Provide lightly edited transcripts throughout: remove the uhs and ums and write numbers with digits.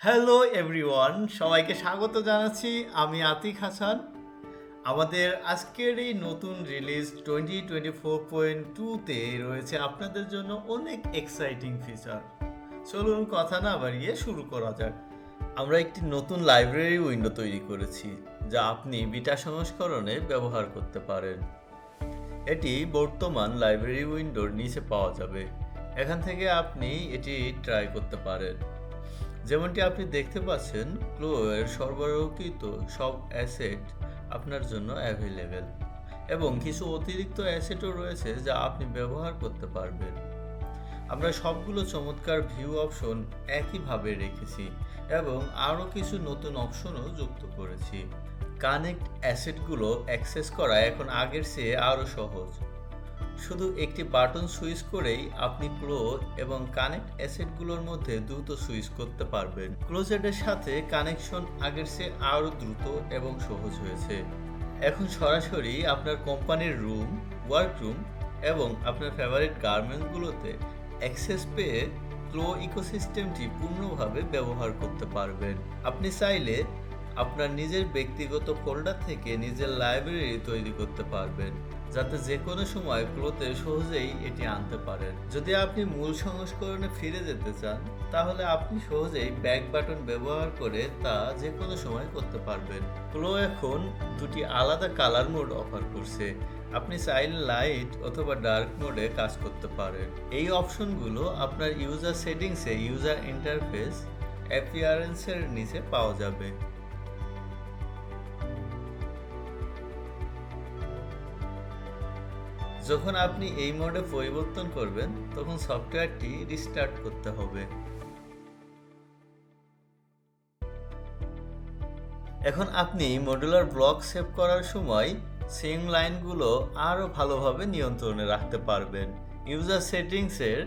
Hello everyone, সবাইকে স্বাগত জানাচ্ছি। আমি আতিক হাসান। আমাদের আজকের এই নতুন রিলিজ 2024.2-তে রয়েছে আপনাদের জন্য অনেক এক্সাইটিং ফিচার। চলুন কথা না বাড়িয়ে শুরু করা যাক। আমরা একটি নতুন লাইব্রেরি উইন্ডো তৈরি করেছি, যা আপনি বিটা সংস্করণে ব্যবহার করতে পারেন। এটি বর্তমান লাইব্রেরি উইন্ডোর নিচে পাওয়া যাবে। এখান থেকে আপনি এটি ট্রাই করতে পারেন। যেমনটি আপনি দেখতে পাচ্ছেন, ক্লোয়ের সরবরাহকৃত সব অ্যাসেট আপনার জন্য অ্যাভেলেবেল এবং কিছু অতিরিক্ত অ্যাসেটও রয়েছে যা আপনি ব্যবহার করতে পারবেন। আমরা সবগুলো চমৎকার ভিউ অপশন একইভাবে রেখেছি এবং আরও কিছু নতুন অপশনও যুক্ত করেছি। কানেক্ট অ্যাসেটগুলো অ্যাক্সেস করা এখন আগের চেয়ে আরও সহজ। শুধু একটি বাটন সুইচ করেই আপনি ক্লো এবং কানেক্ট অ্যাসেটগুলোর মধ্যে দ্রুত সুইচ করতে পারবেন। ক্লোজেটের সাথে কানেকশন আগের চেয়ে আরও দ্রুত এবং সহজ হয়েছে। এখন সরাসরি আপনার কোম্পানির রুম, ওয়ার্করুম এবং আপনার ফেভারিট গার্মেন্টগুলোতে অ্যাক্সেস পেয়ে ক্লো ইকোসিস্টেমটি পূর্ণভাবে ব্যবহার করতে পারবেন। আপনি চাইলে আপনার নিজের ব্যক্তিগত ফোল্ডার থেকে নিজের লাইব্রেরি তৈরি করতে পারবেন, যাতে যে কোনো সময় ক্লোতে সহজেই এটি আনতে পারেন। যদি আপনি মূল সংস্করণে ফিরে যেতে চান, তাহলে আপনি সহজেই ব্যাক বাটন ব্যবহার করে তা যে কোনো সময় করতে পারবেন। ক্লো এখন দুটি আলাদা কালার মোড অফার করছে। আপনি চাইলে লাইট অথবা ডার্ক মোডে কাজ করতে পারেন। এই অপশনগুলো আপনার ইউজার সেটিংসে ইউজার ইন্টারফেস অ্যাপিয়ারেন্সের নিচে পাওয়া যাবে। যখন আপনি এই মোডে পরিবর্তন করবেন, তখন সফটওয়্যারটি রিস্টার্ট করতে হবে। এখন আপনি মডুলার ব্লক সেভ করার সময় সুইং লাইনগুলো আরও ভালোভাবে নিয়ন্ত্রণে রাখতে পারবেন। ইউজার সেটিংসের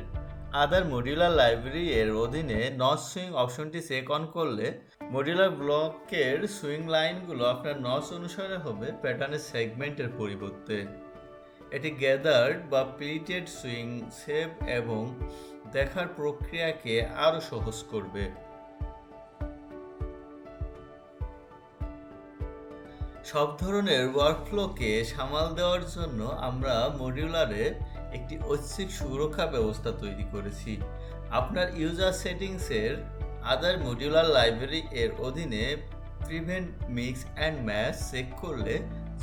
আদার মডুলার লাইব্রেরি এর অধীনে নচ সুইং অপশনটি চেক অন করলে মডুলার ব্লকের সুইং লাইনগুলো আপনার নচ অনুসারে হবে প্যাটার্নের সেগমেন্টের পরিবর্তে। এটি গ্যাদার্ড বা প্লিটেড সুইং সেভ এবং দেখার প্রক্রিয়াকে আরও সহজ করবে। সব ধরনের ওয়ার্কফ্লোকে সামাল দেওয়ার জন্য আমরা মডিউলারে একটি ঐচ্ছিক সুরক্ষা ব্যবস্থা তৈরি করেছি। আপনার ইউজার সেটিংসের আদার মডিউলার লাইব্রেরি এর অধীনে prevent mix and match check করলে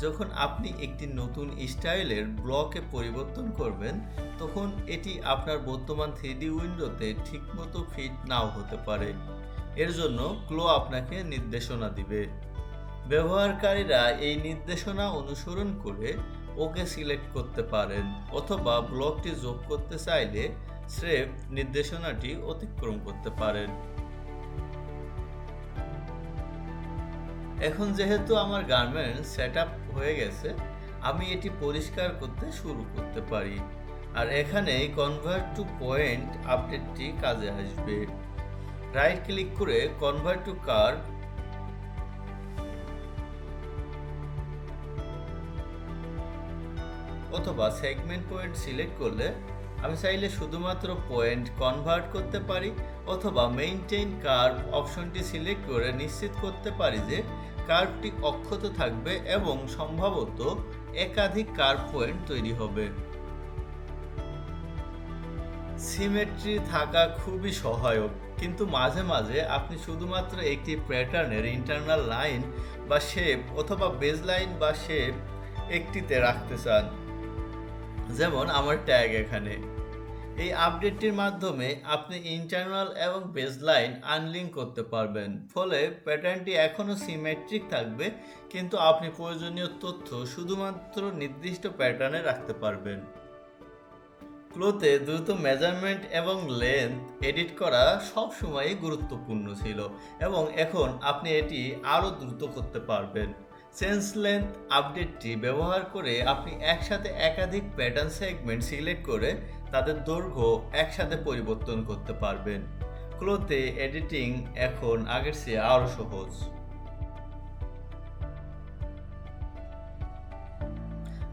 যখন আপনি একটি নতুন স্টাইলের ব্লকে পরিবর্তন করবেন, তখন এটি আপনার বর্তমান 3D উইন্ডোতে ঠিকমতো ফিট নাও হতে পারে। এর জন্য ক্লো আপনাকে নির্দেশনা দিবে। ব্যবহারকারীরা এই নির্দেশনা অনুসরণ করে ওকে সিলেক্ট করতে পারেন অথবা ব্লকটি যোগ করতে চাইলে স্রেফ নির্দেশনাটি অতিক্রম করতে পারেন। এখন যেহেতু আমার গার্মেন্টস সেটআপ হয়ে গেছে, আমি এটি পরিষ্কার করতে শুরু করতে পারি। আর এখানে কনভার্ট টু পয়েন্ট আপডেটটি কাজে আসবে। রাইট ক্লিক করে কনভার্ট টু কার্ভ অথবা সেগমেন্ট পয়েন্ট সিলেক্ট করলে আমি চাইলে শুধুমাত্র পয়েন্ট কনভার্ট করতে পারি অথবা মেইনটেইন কার্ভ অপশনটি সিলেক্ট করে নিশ্চিত করতে পারি যে কার্ভটি অক্ষত থাকবে এবং সম্ভবত একাধিক কার্ভ পয়েন্ট তৈরি হবে। সিমেট্রি থাকা খুবই সহায়ক, কিন্তু মাঝে মাঝে আপনি শুধুমাত্র একটি প্যাটার্নের ইন্টারনাল লাইন বা শেপ অথবা বেজ লাইন বা শেপ একটিতে রাখতে চান, যেমন আমার ট্যাগ এখানে। এই আপডেটটির মাধ্যমে আপনি ইন্টারনাল এবং বেসলাইন আনলিঙ্ক করতে পারবেন, ফলে প্যাটার্নটি এখনও সিমেট্রিক থাকবে, কিন্তু আপনি প্রয়োজনীয় তথ্য শুধুমাত্র নির্দিষ্ট প্যাটার্নে রাখতে পারবেন। ক্লোতে দ্রুত মেজারমেন্ট এবং লেন্থ এডিট করা সবসময়ই গুরুত্বপূর্ণ ছিল এবং এখন আপনি এটি আরও দ্রুত করতে পারবেন। চেঞ্জ লেন্থ আপডেটটি ব্যবহার করে আপনি একসাথে একাধিক প্যাটার্ন সেগমেন্ট সিলেক্ট করে তাদের দৈর্ঘ্য একসাথে পরিবর্তন করতে পারবেন। ক্লোতে এডিটিং এখন আগের চেয়ে আরও সহজ।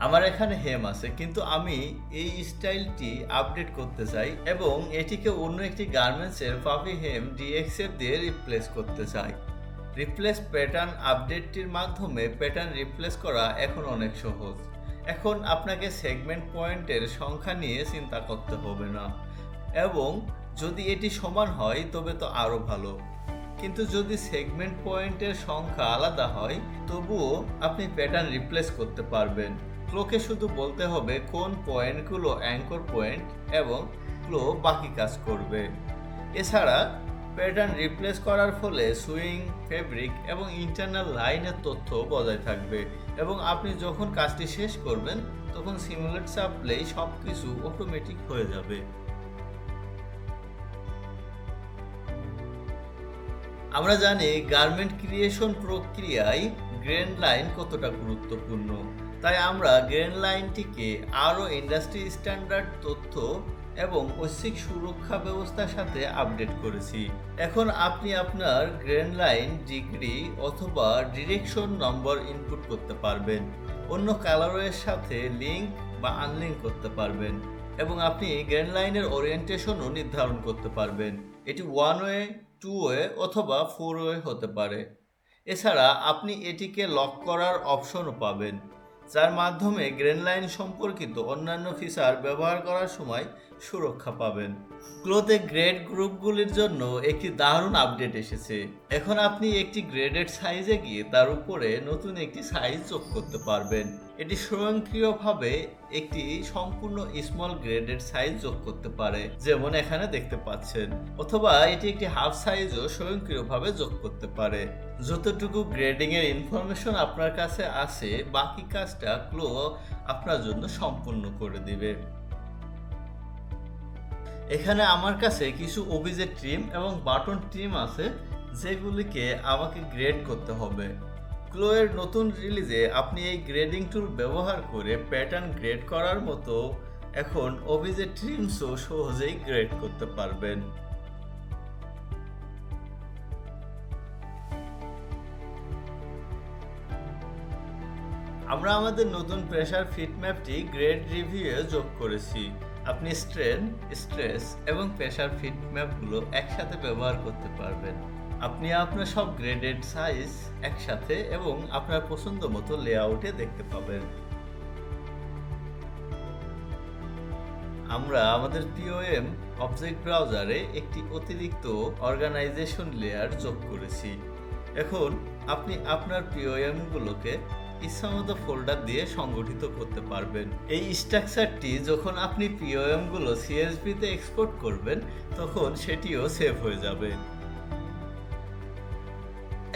আমার এখানে হেম আছে, কিন্তু আমি এই স্টাইলটি আপডেট করতে চাই এবং এটিকে অন্য একটি গার্মেন্টসের পাফি হেম ডিএক্সএফ দিয়ে রিপ্লেস করতে চাই। রিপ্লেস প্যাটার্ন আপডেটটির মাধ্যমে প্যাটার্ন রিপ্লেস করা এখন অনেক সহজ। এখন আপনাকে সেগমেন্ট পয়েন্টের সংখ্যা নিয়ে চিন্তা করতে হবে না, এবং যদি এটি সমান হয় তবে তো আরও ভালো। কিন্তু যদি সেগমেন্ট পয়েন্টের সংখ্যা আলাদা হয় তবুও আপনি প্যাটার্ন রিপ্লেস করতে পারবেন। ক্লোকে শুধু বলতে হবে কোন পয়েন্টগুলো অ্যাঙ্কর পয়েন্ট এবং ক্লো বাকি কাজ করবে। এছাড়া প্যাটার্ন রিপ্লেস করার ফলে সুইং, ফেব্রিক এবং ইন্টারনাল লাইনের তথ্য বজায় থাকবে, এবং আপনি যখন কাজটি শেষ করবেন তখন সিমুলেট সাপ্লাই সব কিছু অটোমেটিক হয়ে যাবে। আমরা জানি গার্মেন্ট ক্রিয়েশন প্রক্রিয়ায় গ্রেন লাইন কতটা গুরুত্বপূর্ণ, তাই আমরা গ্রেন লাইনটিকে আরও ইন্ডাস্ট্রি স্ট্যান্ডার্ড তথ্য এবং ঐচ্ছিক সুরক্ষা ব্যবস্থার সাথে আপডেট করেছি। এখন আপনি আপনার গ্রেন লাইন ডিগ্রি অথবা ডিরেকশন নম্বর ইনপুট করতে পারবেন, অন্য কালারের সাথে লিঙ্ক বা আনলিঙ্ক করতে পারবেন, এবং আপনি গ্রেন লাইনের ওরিয়েন্টেশনও নির্ধারণ করতে পারবেন। এটি 1 ওয়ে, 2 ওয়ে অথবা 4 ওয়ে হতে পারে। এছাড়া আপনি এটিকে লক করার অপশনও পাবেন, যার মাধ্যমে গ্রেন লাইন সম্পর্কিত অন্যান্য ফিচার ব্যবহার করার সময় সুরক্ষা পাবেন। ক্লোতে গ্রেড গ্রুপগুলির জন্য একটি দারুণ আপডেট এসেছে। এখন আপনি একটি গ্রেডেড সাইজে গিয়ে তার উপরে নতুন একটি সাইজ যোগ করতে পারবেন। এটি স্বয়ংক্রিয়ভাবে একটি সম্পূর্ণ স্মল গ্রেডেড সাইজ যোগ করতে পারে, যেমন এখানে দেখতে পাচ্ছেন, অথবা এটি একটি হাফ সাইজও স্বয়ংক্রিয়ভাবে যোগ করতে পারে। যতটুকু গ্রেডিং এর ইনফরমেশন আপনার কাছে আছে, বাকি কাজটা ক্লো আপনার জন্য সম্পূর্ণ করে দিবে। এখানে আমার কাছে কিছু ওবিজে ট্রিম এবং বাটন ট্রিম আছে, যেগুলিকে আমাকে গ্রেড করতে হবে। ক্লো এর নতুন রিলিজে আপনি এই গ্রেডিং টুল ব্যবহার করে প্যাটার্ন গ্রেড করার মতো এখন ওবিজে ট্রিমসও সহজেই গ্রেড করতে পারবেন। আমরা আমাদের নতুন প্রেসার ফিট ম্যাপটি গ্রেড রিভিউয়ে যোগ করেছি। আপনি স্ট্রেন, স্ট্রেস এবং প্রেসার ফিট ম্যাপগুলো একসাথে ব্যবহার করতে পারবেন। আপনি আপনার সব গ্রেডেড সাইজ একসাথে এবং আপনার পছন্দ মতো লেআউটে দেখতে পাবেন। আমরা আমাদের পিওএম অবজেক্ট ব্রাউজারে একটি অতিরিক্ত অর্গানাইজেশন লেয়ার যোগ করেছি। এখন আপনি আপনার পিওএমগুলোকে ইচ্ছামতো ফোল্ডার দিয়ে সংগঠিত করতে পারবেন। এই স্ট্রাকচারটি যখন আপনি পিওএমগুলো সিএসভিতে এক্সপোর্ট করবেন তখন সেটিও সেভ হয়ে যাবে।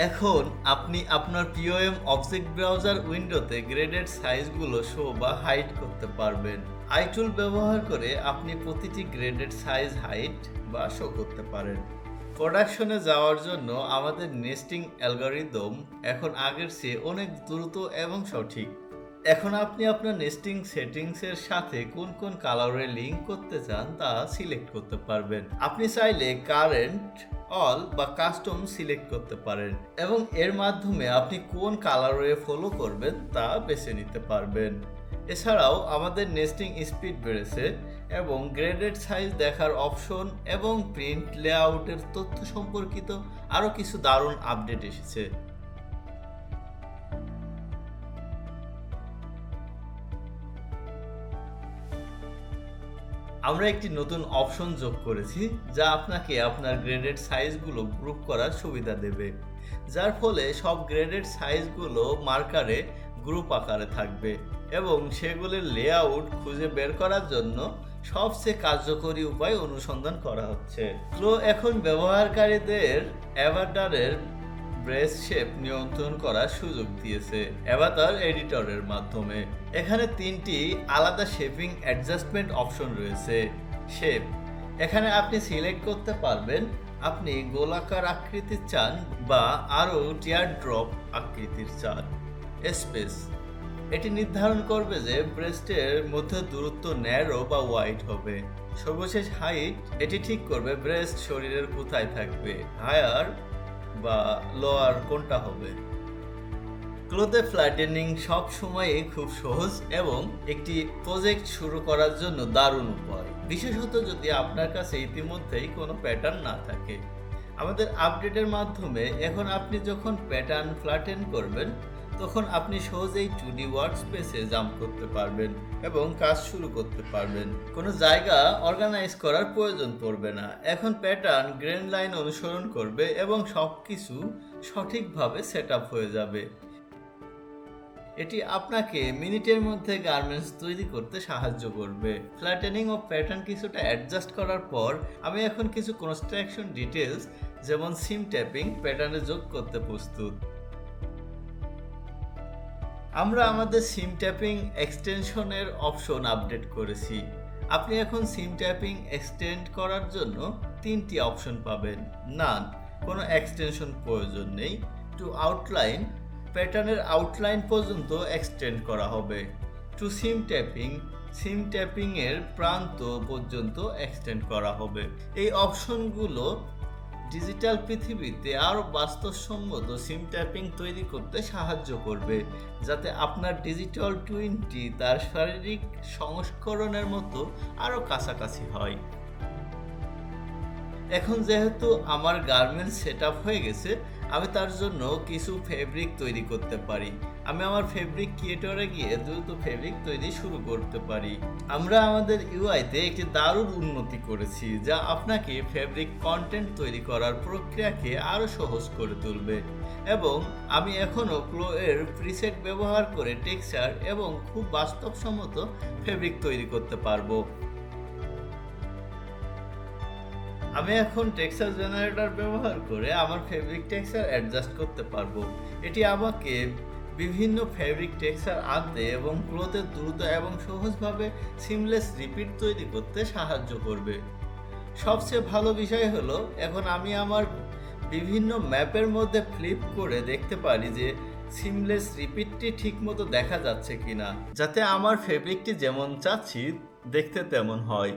এখন আপনি আপনার পিওএম অবজেক্ট ব্রাউজার উইন্ডোতে গ্রেডেড সাইজগুলো শো বা হাইড করতে পারবেন। আই টুল ব্যবহার করে আপনি প্রতিটি গ্রেডেড সাইজ হাইড বা শো করতে পারেন। প্রোডাকশনে যাওয়ার জন্য আমাদের নেস্টিং অ্যালগরিদম এখন আগের চেয়ে অনেক দ্রুত এবং সঠিক। এখন আপনি আপনার নেস্টিং সেটিংসের সাথে কোন কোন কালারে লিঙ্ক করতে চান তা সিলেক্ট করতে পারবেন। আপনি চাইলে কারেন্ট, অল বা কাস্টম সিলেক্ট করতে পারেন এবং এর মাধ্যমে আপনি কোন কালারে ফলো করবেন তা বেছে নিতে পারবেন। এছাড়াও আমাদের নেস্টিং স্পিড বেড়েছে এবং গ্রেডেড সাইজ দেখার অপশন এবং প্রিন্ট লেআউটের তথ্য সম্পর্কিত আরও কিছু দারুণ আপডেট এসেছে। আমরা একটি নতুন অপশন যোগ করেছি যা আপনাকে আপনার গ্রেডেড সাইজগুলো গ্রুপ করার সুবিধা দেবে, যার ফলে সব গ্রেডেড সাইজগুলো মার্কারে গ্রুপ আকারে থাকবে এবং সেগুলির লেআউট খুঁজে বের করার জন্য সবচেয়ে কার্যকরী উপায় অনুসন্ধান করা হচ্ছে। ক্লো এখন ব্যবহারকারীদের অ্যাভাটারের ব্রেস শেপ নিয়ন্ত্রণ করার সুযোগ দিয়েছে অ্যাভাটার এডিটরের মাধ্যমে। এখানে 3টি আলাদা শেপিং অ্যাডজাস্টমেন্ট অপশন রয়েছে। শেপ, এখানে আপনি সিলেক্ট করতে পারবেন আপনি গোলাকার আকৃতির চান বা আরও টিয়ার ড্রপ আকৃতির চান। স্পেস, এটি নির্ধারণ করবে যে ব্রেস্টের মধ্যে দূরত্ব ন্যারো বা ওয়াইড হবে। সর্বশেষ হাইট, এটি ঠিক করবে ব্রেস্ট শরীরের কোথায় থাকবে, হায়ার বা লোয়ার কোনটা হবে। ক্লোথে ফ্ল্যাটেনিং সব সময়ই খুব সহজ এবং একটি প্রজেক্ট শুরু করার জন্য দারুণ উপায়, বিশেষত যদি আপনার কাছে ইতিমধ্যেই কোনো প্যাটার্ন না থাকে। আমাদের আপডেটের মাধ্যমে এখন আপনি যখন প্যাটার্ন ফ্ল্যাটেন করবেন তখন আপনি সহজেই 2D ওয়ার্কস্পেসে জাম্প করতে পারবেন এবং কাজ শুরু করতে পারবেন। কোনো জায়গা অর্গানাইজ করার প্রয়োজন পড়বে না। এখন প্যাটার্ন গ্রেন লাইন অনুসরণ করবে এবং সবকিছু সঠিকভাবে সেট আপ হয়ে যাবে। এটি আপনাকে মিনিটের মধ্যে গার্মেন্টস তৈরি করতে সাহায্য করবে। ফ্ল্যাটেনিং ও প্যাটার্ন কিছুটা অ্যাডজাস্ট করার পর আমি এখন কিছু কনস্ট্রাকশন ডিটেলস যেমন সিম ট্যাপিং প্যাটার্নে যোগ করতে প্রস্তুত। আমরা আমাদের সিম ট্যাপিং এক্সটেনশনের অপশন আপডেট করেছি। আপনি এখন সিম ট্যাপিং এক্সটেন্ড করার জন্য 3টি অপশন পাবেন। নান, কোনো এক্সটেনশন প্রয়োজন নেই। টু আউটলাইন, প্যাটার্নের আউটলাইন পর্যন্ত এক্সটেন্ড করা হবে। টু সিম ট্যাপিং এর প্রান্ত পর্যন্ত এক্সটেন্ড করা হবে। এই অপশনগুলো ডিজিটাল পৃথিবীতে আরও বাস্তবসম্মত সিম ট্যাপিং তৈরি করতে সাহায্য করবে, যাতে আপনার ডিজিটাল টুইনটি তার শারীরিক সংস্করণের মতো আরও কাছাকাছি হয়। এখন যেহেতু আমার গার্মেন্টস সেট আপ হয়ে গেছে, আমি তার জন্য কিছু ফেব্রিক তৈরি করতে পারি। আমি আমার ফেব্রিক ক্রিয়েটরে গিয়ে দ্রুত ফেব্রিক তৈরি শুরু করতে পারি। আমরা আমাদের ইউআইতে একটি দারুণ উন্নতি করেছি, যা আপনাকে ফেব্রিক কন্টেন্ট তৈরি করার প্রক্রিয়াকে আরও সহজ করে তুলবে। এবং আমি এখনও ক্লো এর প্রিসেট ব্যবহার করে টেক্সচার এবং খুব বাস্তবসম্মত ফেব্রিক তৈরি করতে পারবো। আমি এখন টেক্সচার জেনারেটর ব্যবহার করে আমার ফেব্রিক টেক্সচার অ্যাডজাস্ট করতে পারবো। এটি আমাকে বিভিন্ন ফেব্রিক টেক্সচার আনতে এবং ক্লোথে দ্রুত এবং সহজভাবে সিমলেস রিপিট তৈরি করতে সাহায্য করবে। সবচেয়ে ভালো বিষয় হলো এখন আমি আমার বিভিন্ন ম্যাপের মধ্যে ফ্লিপ করে দেখতে পারি যে সিমলেস রিপিটটি ঠিকমতো দেখা যাচ্ছে কিনা, যাতে আমার ফেব্রিকটি যেমন চাচ্ছি দেখতে তেমন হয়।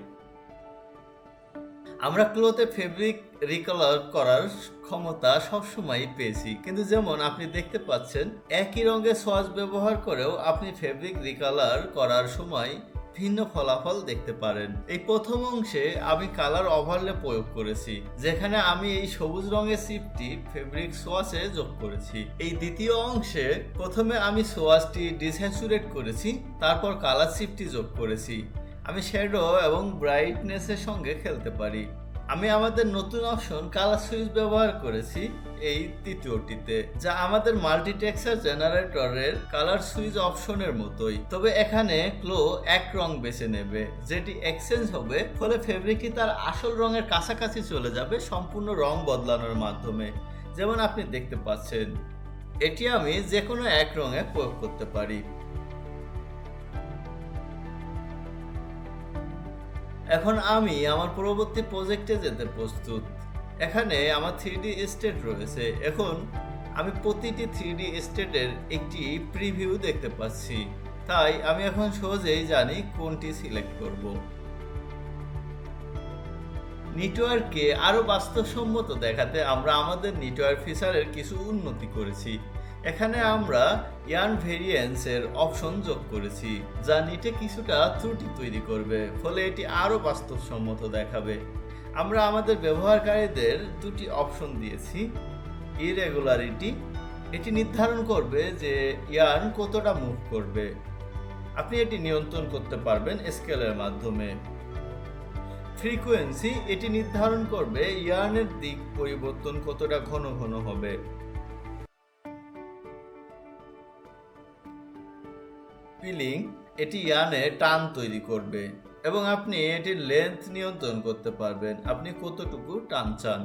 আমরা ক্লোথে ফেব্রিক রিকালার করার ক্ষমতা সবসময় পেয়েছি, কিন্তু যেমন আপনি দেখতে পাচ্ছেন একই রঙের সোয়াচ ব্যবহার করেও আপনি ফেব্রিক রিকালার করার সময় ভিন্ন ফলাফল দেখতে পারেন। এই প্রথম অংশে আমি কালার ওভারলে প্রয়োগ করেছি, যেখানে আমি এই সবুজ রঙের চিপটি ফেব্রিক সোয়াচে যোগ করেছি। এই দ্বিতীয় অংশে প্রথমে আমি সোয়াচটি ডিস্যাচুরেট করেছি, তারপর কালার চিপটি যোগ করেছি। আমি শ্যাডো এবং ব্রাইটনেসের সঙ্গে খেলতে পারি। আমি আমাদের নতুন অপশন কালার সুইচ ব্যবহার করেছি এই তৃতীয়টিতে, যা আমাদের মাল্টি টেক্সচার জেনারেটরের কালার সুইচ অপশনের মতোই, তবে এখানে ক্লো এক রং বেছে নেবে, যেটি এক্সচেঞ্জ হবে, ফলে ফেব্রিকটি তার আসল রঙের কাছাকাছি চলে যাবে সম্পূর্ণ রং বদলানোর মাধ্যমে, যেমন আপনি দেখতে পাচ্ছেন। এটি আমি যে কোনো এক রঙে প্রয়োগ করতে পারি। এখন আমি আমার পরবর্তী প্রজেক্টে যেতে প্রস্তুত। এখানে আমার 3D এস্টেট রয়েছে। এখন আমি প্রতিটি 3D এস্টেটের একটি প্রিভিউ দেখতে পাচ্ছি, তাই আমি এখন সহজেই জানি কোনটি সিলেক্ট করব। নেটওয়ার্ককে আরও বাস্তবসম্মত দেখাতে আমরা আমাদের নেটওয়ার্ক ফিচারের কিছু উন্নতি করেছি। এখানে আমরা ইয়ার্ন ভেরিয়েন্সের অপশন যোগ করেছি, যা নিটে কিছুটা ত্রুটি তৈরি করবে, ফলে এটি আরও বাস্তবসম্মত দেখাবে। আমরা আমাদের ব্যবহারকারীদের 2টি অপশন দিয়েছি। ইরেগুলারিটি, এটি নির্ধারণ করবে যে ইয়ার্ন কতটা মুভ করবে। আপনি এটি নিয়ন্ত্রণ করতে পারবেন স্কেলের মাধ্যমে। ফ্রিকোয়েন্সি, এটি নির্ধারণ করবে ইয়ার্নের দিক পরিবর্তন কতটা ঘন ঘন হবে। পিলিং, এটি ইয়ার্নে টান তৈরি করবে এবং আপনি এটির লেন্থ নিয়ন্ত্রণ করতে পারবেন, আপনি কতটুকু টান চান।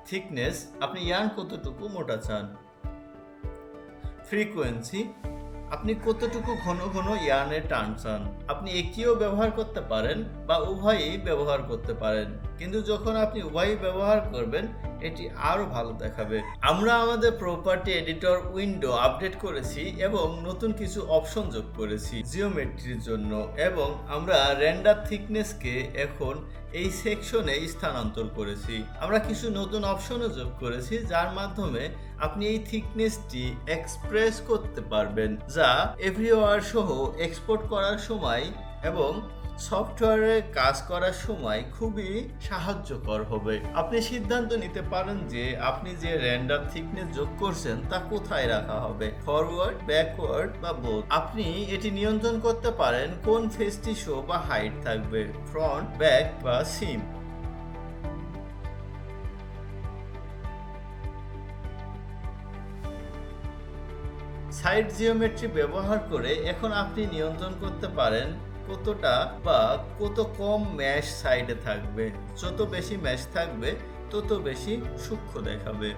থিকনেস, আপনি ইয়ার্ন কতটুকু মোটা চান। ফ্রিকোয়েন্সি, আপনি কতটুকু ঘন ঘন ইয়ার্নের টান চান। আপনি একিও ব্যবহার করতে পারেন বা উভয়ই ব্যবহার করতে পারেন। কিন্তু যখন আপনি উভয়ই ব্যবহার করবেন এটি আরো ভালো দেখাবে। আমরা আমাদের প্রপার্টি এডিটর উইন্ডো আপডেট করেছি এবং নতুন কিছু অপশন যোগ করেছি জিওমেট্রির জন্য, এবং আমরা রেন্ডার থিকনেসকে এখন এই সেকশনে স্থানান্তর করেছি। আমরা কিছু নতুন অপশনও যোগ করেছি যার মাধ্যমে আপনি এই থিকনেসটি এক্সপ্রেস করতে পারবেন, যা এভরিওয়ার সহ এক্সপোর্ট করার সময় এবং সফটওয়্যারে কাজ করার সময় খুবই সাহায্যকর হবে। আপনি সিদ্ধান্ত নিতে পারেন যে আপনি যে রেন্ডার থিকনেস যোগ করছেন তা কোথায় রাখা হবে, ফরওয়ার্ড, ব্যাকওয়ার্ড বা বোথ। আপনি এটি নিয়ন্ত্রণ করতে পারেন কোন ফেসটি শো বা হাইট থাকবে, ফ্রন্ট, ব্যাক বা সিম। সাইড জিওমেট্রি ব্যবহার করে এখন আপনি নিয়ন্ত্রণ করতে পারেন কতটা বা কত কম ম্যাশ সাইডে থাকবে। যত বেশি ম্যাশ থাকবে তত বেশি সূক্ষ্ম দেখাবে।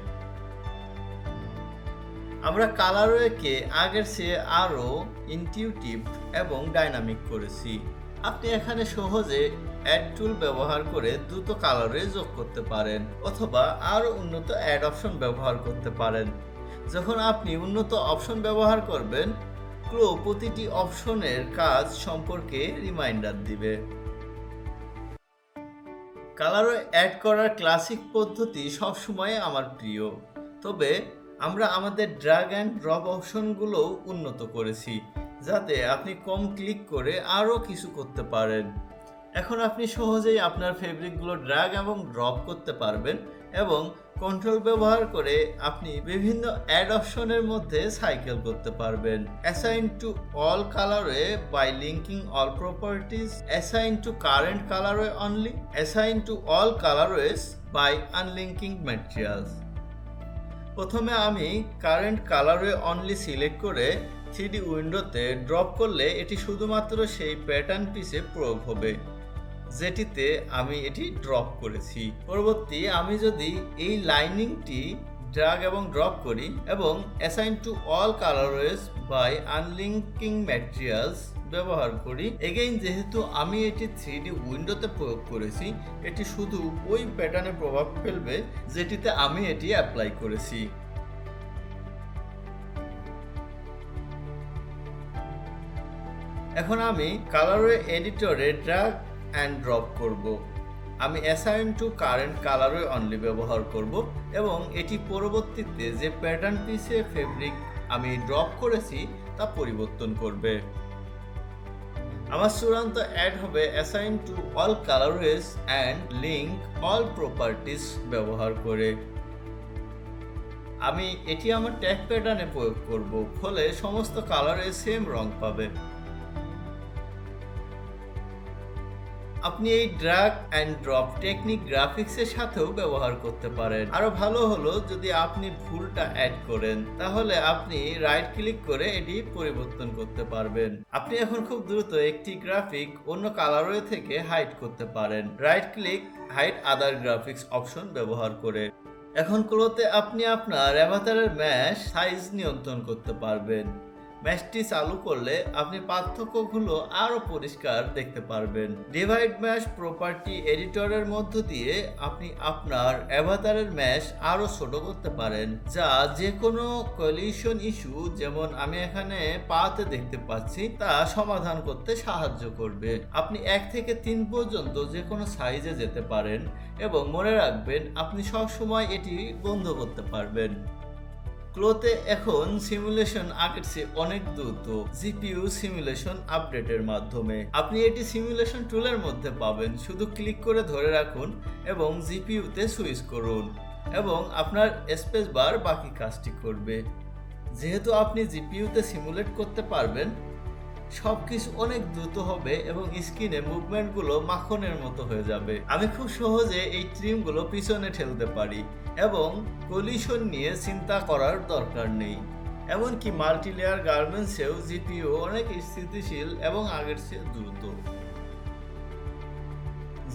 আমরা কালারওয়েকে আগের চেয়ে আরো ইনটিউটিভ এবং ডাইনামিক করেছি। আপনি এখানে সহজে অ্যাড টুল ব্যবহার করে দ্রুত কালারওয়ে যোগ করতে পারেন অথবা আরো উন্নত অ্যাড অপশন ব্যবহার করতে পারেন। যখন আপনি উন্নত অপশন ব্যবহার করবেন, ক্লো প্রতিটি অপশনের কাজ সম্পর্কে রিমাইন্ডার দিবে। কালারওয়ে অ্যাড করার ক্লাসিক পদ্ধতি সবসময় আমার প্রিয়, তবে আমরা আমাদের ড্র্যাগ অ্যান্ড ড্রপ অপশনগুলো উন্নত করেছি যাতে আপনি কম ক্লিক করে আরও কিছু করতে পারেন। এখন আপনি সহজেই আপনার ফেব্রিকগুলো ড্র্যাগ এবং ড্রপ করতে পারবেন এবং কন্ট্রোল ব্যবহার করে আপনি বিভিন্ন অ্যাড অপশনের মধ্যে সাইকেল করতে পারবেন। Assign to all colourway by linking all properties, assign to current colourway only, assign to all colourways by unlinking materials. প্রথমে আমি কারেন্ট কালারওয়ে অনলি সিলেক্ট করে 3D উইন্ডোতে ড্রপ করলে এটি শুধুমাত্র সেই প্যাটার্ন পিসে প্রয়োগ হবে যেটিতে আমি এটি ড্রপ করেছি। পরবর্তী আমি যদি এই লাইনিংটি ড্র্যাগ এবং ড্রপ করি এবং assign to all colourways by unlinking materials ব্যবহার করি, এগেইন যেহেতু আমি এটি 3D উইন্ডোতে প্রয়োগ করেছি, এটি শুধু ওই প্যাটার্নে প্রভাব ফেলবে যেটিতে আমি এটি অ্যাপ্লাই করেছি। এখন আমি কালারওয়ে এডিটরে ড্র্যাগ অ্যান্ড ড্রপ করব। আমি assign to current colourway only ব্যবহার করব এবং এটি পরবর্তীতে যে প্যাটার্ন পিসে ফেব্রিক আমি ড্রপ করেছি তা পরিবর্তন করবে। আমার চূড়ান্ত অ্যাড হবে assign to all colourways and link all properties ব্যবহার করে। আমি এটি আমার ট্যাগ প্যাটার্নে প্রয়োগ করব, ফলে সমস্ত কালারে সেম রং পাবে। আপনি এই ড্র্যাগ অ্যান্ড ড্রপ টেকনিক গ্রাফিক্সের সাথেও ব্যবহার করতে পারেন। আরো ভালো হলো যদি আপনি ভুলটা অ্যাড করেন, তাহলে আপনি রাইট ক্লিক করে এটি পরিবর্তন করতে পারবেন। আপনি এখন খুব দ্রুত একটি গ্রাফিক অন্য কালারওয়ে থেকে হাইড করতে পারেন রাইট ক্লিক হাইড আদার গ্রাফিক্স অপশন ব্যবহার করে। এখন ক্লোতে আপনি আপনার অ্যাভাতারের ম্যাশ সাইজ নিয়ন্ত্রণ করতে পারবেন। ম্যাশটি চালু করলে আপনি পার্থক্যগুলো আরো পরিষ্কার দেখতে পারবেন। ডিভাইড ম্যাশ প্রপার্টি এডিটরের মধ্য দিয়ে আপনি আপনার অ্যাভাতারের ম্যাশ আরো ছোট করতে পারেন, যা যে কোনো কলিশন ইস্যু, যেমন আমি এখানে পাতে দেখতে পাচ্ছি, তা সমাধান করতে সাহায্য করবে। আপনি 1 থেকে 3 পর্যন্ত যে কোনো সাইজে যেতে পারেন এবং মনে রাখবেন আপনি সবসময় এটি বন্ধ করতে পারবেন। ক্লোতে এখন সিমুলেশন আগের চেয়ে অনেক দ্রুত জিপিইউ সিমুলেশন আপডেটের মাধ্যমে। আপনি এটি সিমুলেশন টুলের মধ্যে পাবেন। শুধু ক্লিক করে ধরে রাখুন এবং জিপিইউতে সুইচ করুন এবং আপনার স্পেস বার বাকি কাজটি করবে। যেহেতু আপনি জিপিইউতে সিমুলেট করতে পারবেন, সবকিছু অনেক দ্রুত হবে এবং স্ক্রিনে মুভমেন্টগুলো মাখনের মতো হয়ে যাবে। আমি খুব সহজে এই ট্রিমগুলো পিছনে ঠেলতে পারি এবং কলিশন নিয়ে চিন্তা করার দরকার নেই। এমনকি মাল্টিলেয়ার গার্মেন্টসেও জিপিইউ অনেক স্থিতিশীল এবং আগের চেয়ে দ্রুত।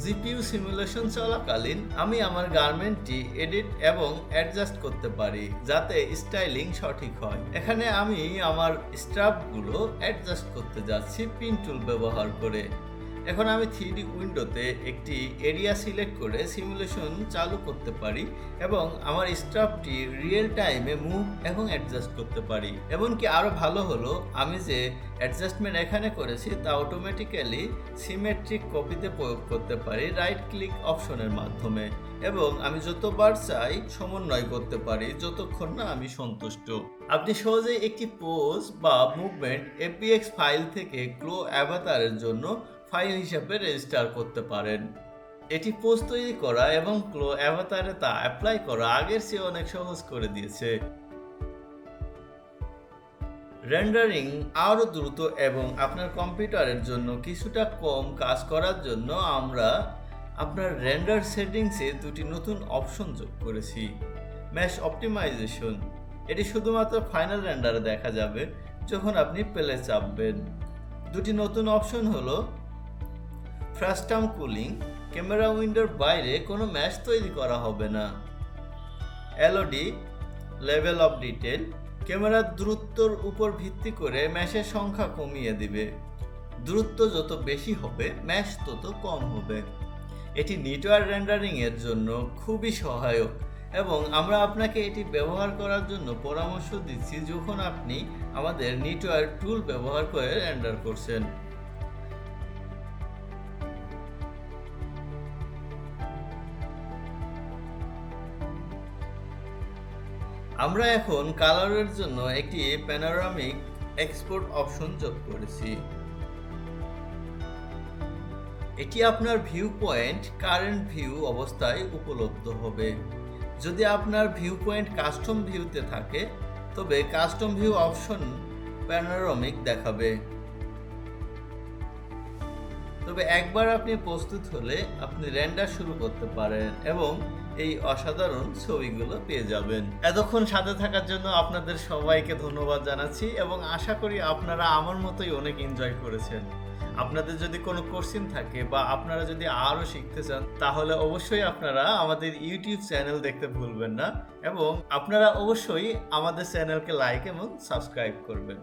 জিপিইউ সিমুলেশন চলাকালীন আমি আমার গার্মেন্টটি এডিট এবং অ্যাডজাস্ট করতে পারি যাতে স্টাইলিং সঠিক হয়। এখানে আমি আমার স্ট্রাপগুলো অ্যাডজাস্ট করতে যাচ্ছি পিন টুল ব্যবহার করে। এখন আমি 3D উইন্ডোতে একটি এরিয়া সিলেক্ট করে সিমুলেশন চালু করতে পারি এবং আমার স্টাফটি রিয়েল টাইমে মুভ এবং অ্যাডজাস্ট করতে পারি। এমনকি আরও ভালো হলো, আমি যে অ্যাডজাস্টমেন্ট এখানে করেছি তা অটোমেটিক্যালি সিমেট্রিক কপিতে প্রয়োগ করতে পারি রাইট ক্লিক অপশনের মাধ্যমে, এবং আমি যতবার চাই সমন্বয় করতে পারি যতক্ষণ না আমি সন্তুষ্ট। আপনি সহজেই একটি পোজ বা মুভমেন্ট এফবিএক্স ফাইল থেকে গ্লো অ্যাভাতারের জন্য ফাইল হিসাবে রেজিস্টার করতে পারেন। এটি পোজ তৈরি করা এবং গ্লো অ্যাভাতারে তা অ্যাপ্লাই করা আগের চেয়ে অনেক সহজ করে দিয়েছে। রেন্ডারিং আরও দ্রুত এবং আপনার কম্পিউটারের জন্য কিছুটা কম কাজ করার জন্য আমরা আপনার রেন্ডার সেটিংসে দুটি নতুন অপশন যোগ করেছি। ম্যাশ অপটিমাইজেশন, এটি শুধুমাত্র ফাইনাল রেন্ডারে দেখা যাবে যখন আপনি প্লে চাপবেন। দুটি নতুন অপশন হলো ফ্রাস্টাম কুলিং, ক্যামেরা উইন্ডোর বাইরে কোনো ম্যাশ তৈরি করা হবে না। এলওডি, লেভেল অফ ডিটেল, ক্যামেরার দূরত্বর উপর ভিত্তি করে ম্যাশের সংখ্যা কমিয়ে দিবে। দূরত্ব যত বেশি হবে ম্যাশ তত কম হবে। এটি নেটওয়ার্ক রেন্ডারিং এর জন্য খুবই সহায়ক এবং আমরা আপনাকে এটি ব্যবহার করার জন্য পরামর্শ দিচ্ছি যখন আপনি আমাদের নেটওয়ার্ক টুল ব্যবহার করে রেন্ডার করছেন। আমরা এখন কালারের জন্য একটি প্যানোরামিক এক্সপোর্ট অপশন যোগ করেছি। এটি আপনার ভিউ পয়েন্ট কারেন্ট ভিউ অবস্থায় উপলব্ধ হবে। যদি আপনার ভিউ পয়েন্ট কাস্টম ভিউতে থাকে তবে কাস্টম ভিউ অপশন প্যানোরামিক দেখাবে। তবে একবার আপনি প্রস্তুত হলে আপনি রেন্ডার শুরু করতে পারেন এবং এই অসাধারণ ছবিগুলো পেয়ে যাবেন। এতক্ষণ সাথে থাকার জন্য আপনাদের সবাইকে ধন্যবাদ জানাচ্ছি এবং আশা করি আপনারা আমার মতোই অনেক এনজয় করেছেন। আপনাদের যদি কোনো কোশ্চেন থাকে বা আপনারা যদি আরও শিখতে চান তাহলে অবশ্যই আপনারা আমাদের ইউটিউব চ্যানেল দেখতে ভুলবেন না এবং আপনারা অবশ্যই আমাদের চ্যানেলকে লাইক এবং সাবস্ক্রাইব করবেন।